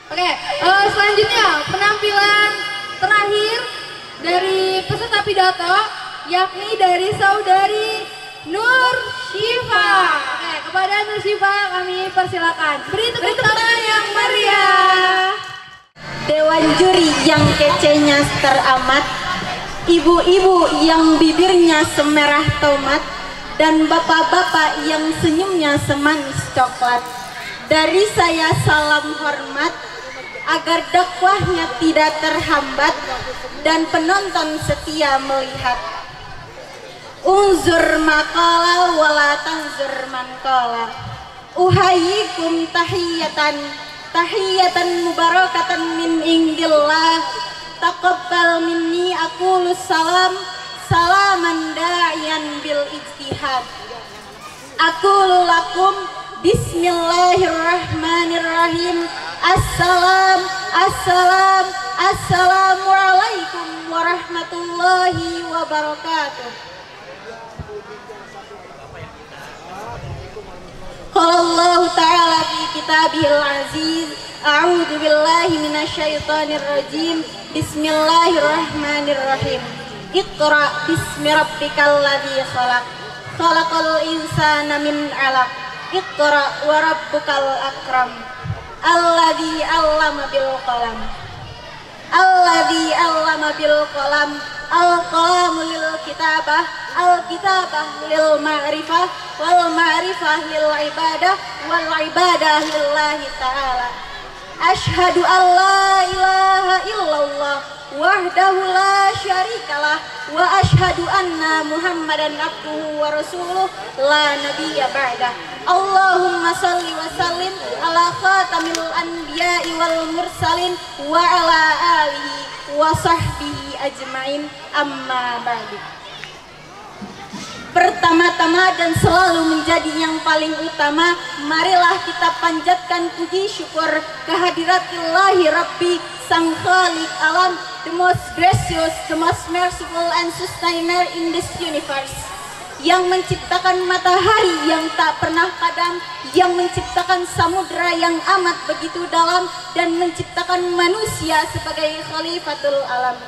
Oke, selanjutnya penampilan terakhir dari peserta pidato, yakni dari saudari Nur Syifa. Oke, kepada Nur Syifa kami persilakan. Beri tepuk tangan yang meriah. Dewan juri yang kecenya teramat, ibu-ibu yang bibirnya semerah tomat, dan bapak-bapak yang senyumnya semanis coklat. Dari saya salam hormat, agar dakwahnya tidak terhambat dan penonton setia melihat. Unzur maqala wala tanzur manqala. Uhayikum tahiyatan mubarakatan min indillah. Taqabbal minni aqulus salam salaman da'iyan bil ijtihad. Aqulu lakum bismillahirrahmanirrahim. Assalamualaikum warahmatullahi wabarakatuh. Qala Allah ta'ala fi kitabihil aziz, a'udzu billahi minasyaitonir rajim. Bismillahirrahmanirrahim. Iqra bismi rabbikal ladzi khalaq. Khalaqal insana min 'alaq. Iqra wa rabbukal akram. Alladzi 'allama bil qalam. Alladzi 'allama bil qalam. Al-qalamu lil kitabah, al-kitabah lil ma'rifah, wal ma'rifah lil ibadah, wal ibadah lillahi ta'ala. Ashhadu an la ilaha illallah wahdahu la syarikalah, wa ashhadu anna Muhammadan abduhu wa rasuluh la nabiyya ba'dah. Allahumma salli wa sallim ala khatamil anbiya'i wal mursalin wa ala alihi wa sahbihi ajmain, amma ba'du. Pertama-tama dan selalu menjadi yang paling utama, marilah kita panjatkan puji syukur kehadiratillahir Rabbi, Sang Khalik Alam, the most gracious, the most merciful and sustainer in this universe, yang menciptakan matahari yang tak pernah padam, yang menciptakan samudra yang amat begitu dalam, dan menciptakan manusia sebagai khalifatul alam.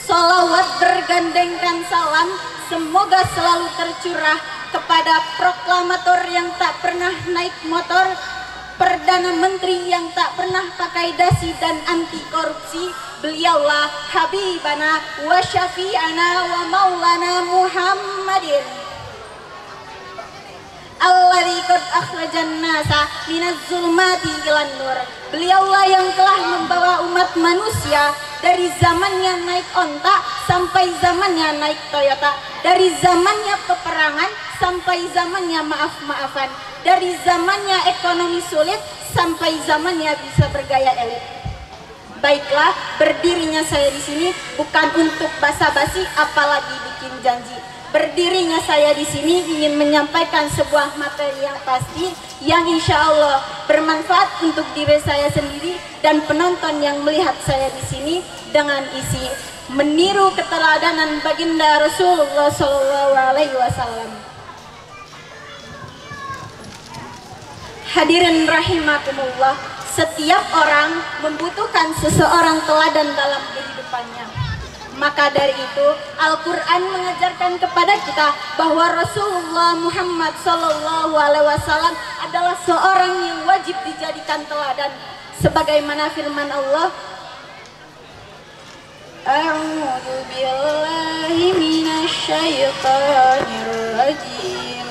Salawat bergandengkan salam semoga selalu tercurah kepada proklamator yang tak pernah naik motor, Perdana Menteri yang tak pernah pakai dasi dan anti korupsi. Beliaulah Habibana wa Syafi'ana wa Maulana Muhammadin alladzi qad akhrajan nasa minaz zulmati ilan nur. Beliaulah yang telah membawa umat manusia dari zamannya naik onta sampai zamannya naik Toyota, dari zamannya peperangan sampai zamannya maaf-maafan, dari zamannya ekonomi sulit sampai zamannya bisa bergaya elit. Baiklah, berdirinya saya di sini bukan untuk basa-basi apalagi bikin janji. Berdirinya saya di sini ingin menyampaikan sebuah materi yang pasti, yang insya Allah bermanfaat untuk diri saya sendiri dan penonton yang melihat saya di sini, dengan isi meniru keteladanan baginda Rasulullah SAW. Hadirin rahimakumullah, setiap orang membutuhkan seseorang teladan dalam kehidupannya. Maka dari itu Al-Quran mengajarkan kepada kita bahwa Rasulullah Muhammad SAW adalah seorang yang wajib dijadikan teladan, sebagaimana firman Allah, A'udzu billahi minasyaitonir rajim.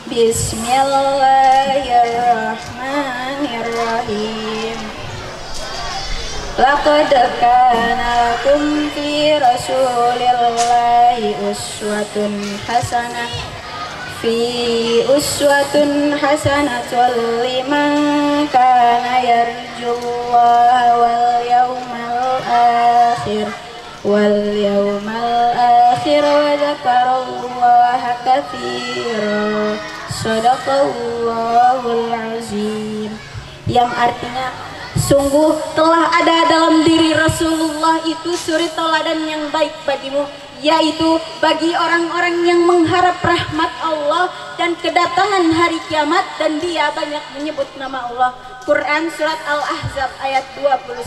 Bismillahirrahmanirrahim. Laqad kana lakum fi rasulillahi uswatun hasanah liman kana yarjullaha wal yawmal akhir wa dzakarallaha katsiran. Shadaqallahul azim. Yang artinya, sungguh telah ada dalam diri Rasulullah itu suri teladan yang baik bagimu, yaitu bagi orang-orang yang mengharap rahmat Allah dan kedatangan hari kiamat dan dia banyak menyebut nama Allah. Quran surat Al-Ahzab ayat 21.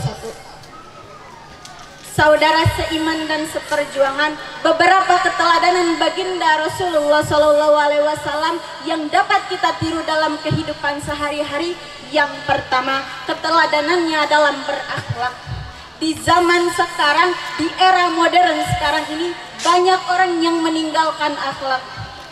Saudara seiman dan seperjuangan, beberapa keteladanan baginda Rasulullah SAW yang dapat kita tiru dalam kehidupan sehari-hari. Yang pertama, keteladanannya dalam berakhlak. Di zaman sekarang, di era modern sekarang ini, banyak orang yang meninggalkan akhlak.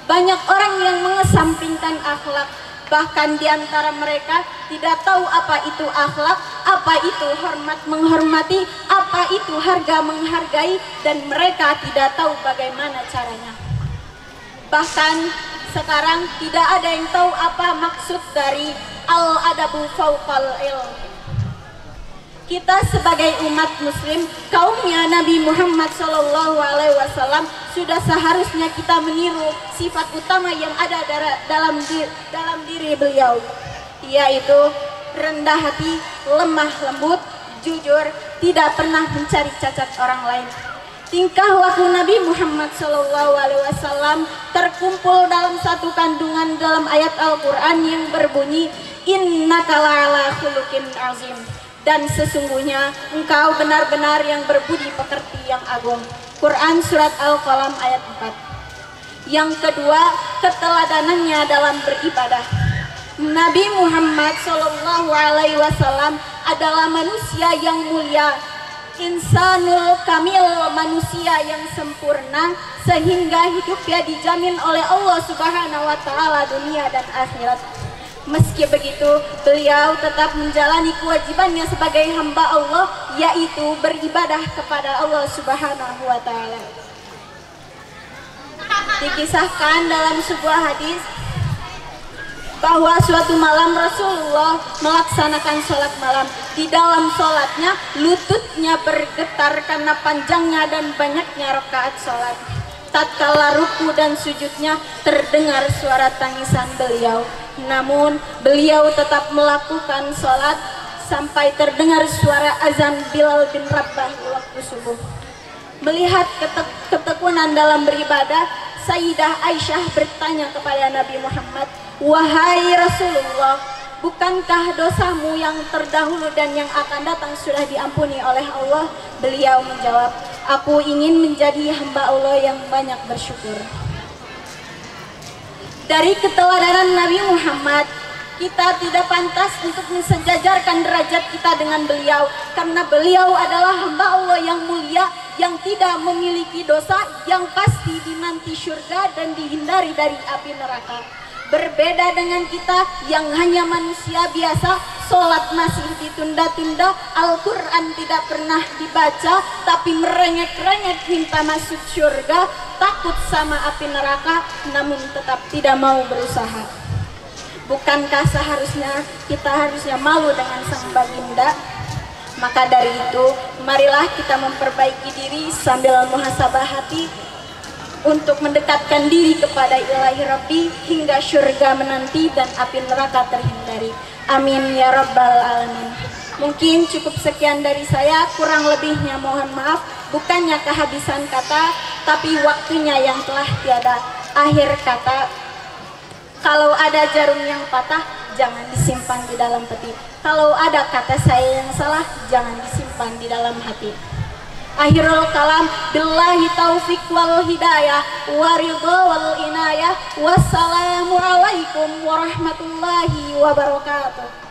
Banyak orang yang mengesampingkan akhlak. Bahkan di antara mereka tidak tahu apa itu akhlak, apa itu hormat menghormati, apa itu harga menghargai, dan mereka tidak tahu bagaimana caranya. Bahkan sekarang tidak ada yang tahu apa maksud dari al-adabu fauqal ilm. Kita sebagai umat muslim, kaumnya Nabi Muhammad SAW, sudah seharusnya kita meniru sifat utama yang ada dalam diri beliau, yaitu rendah hati, lemah lembut, jujur, tidak pernah mencari cacat orang lain. Tingkah laku Nabi Muhammad SAW terkumpul dalam satu kandungan dalam ayat Al-Quran yang berbunyi, innaka la'ala khuluqin azim. Dan sesungguhnya engkau benar-benar yang berbudi pekerti yang agung. Quran surat Al-Qalam ayat 4. Yang kedua, keteladanannya dalam beribadah. Nabi Muhammad SAW adalah manusia yang mulia, insanul kamil, manusia yang sempurna, sehingga hidupnya dijamin oleh Allah Subhanahu wa Ta'ala dunia dan akhirat. Meski begitu, beliau tetap menjalani kewajibannya sebagai hamba Allah, yaitu beribadah kepada Allah Subhanahu wa Ta'ala. Dikisahkan dalam sebuah hadis bahwa suatu malam Rasulullah melaksanakan sholat malam. Di dalam sholatnya, lututnya bergetar karena panjangnya dan banyaknya rakaat sholat. Tatkala ruku dan sujudnya, terdengar suara tangisan beliau. Namun beliau tetap melakukan sholat sampai terdengar suara azan Bilal bin Rabah waktu subuh. Melihat ketekunan dalam beribadah, Sayyidah Aisyah bertanya kepada Nabi Muhammad, wahai Rasulullah, bukankah dosamu yang terdahulu dan yang akan datang sudah diampuni oleh Allah? Beliau menjawab, aku ingin menjadi hamba Allah yang banyak bersyukur. Dari keteladanan Nabi Muhammad, kita tidak pantas untuk mensejajarkan derajat kita dengan beliau, karena beliau adalah hamba Allah yang mulia, yang tidak memiliki dosa, yang pasti dinanti surga dan dihindari dari api neraka. Berbeda dengan kita yang hanya manusia biasa, sholat masih ditunda-tunda, Al-Quran tidak pernah dibaca, tapi merengek-rengek minta masuk surga, takut sama api neraka, namun tetap tidak mau berusaha. Bukankah seharusnya kita harusnya malu dengan sang baginda? Maka dari itu, marilah kita memperbaiki diri sambil muhasabah hati, untuk mendekatkan diri kepada ilahi Rabbi hingga surga menanti dan api neraka terhindari. Amin ya rabbal alamin. Mungkin cukup sekian dari saya, kurang lebihnya mohon maaf. Bukannya kehabisan kata, tapi waktunya yang telah tiada. Akhir kata, kalau ada jarum yang patah, jangan disimpan di dalam peti. Kalau ada kata saya yang salah, jangan disimpan di dalam hati. Akhirul kalam, billahi taufiq wal hidayah, waridho wal inayah. Wassalamualaikum warahmatullahi wabarakatuh.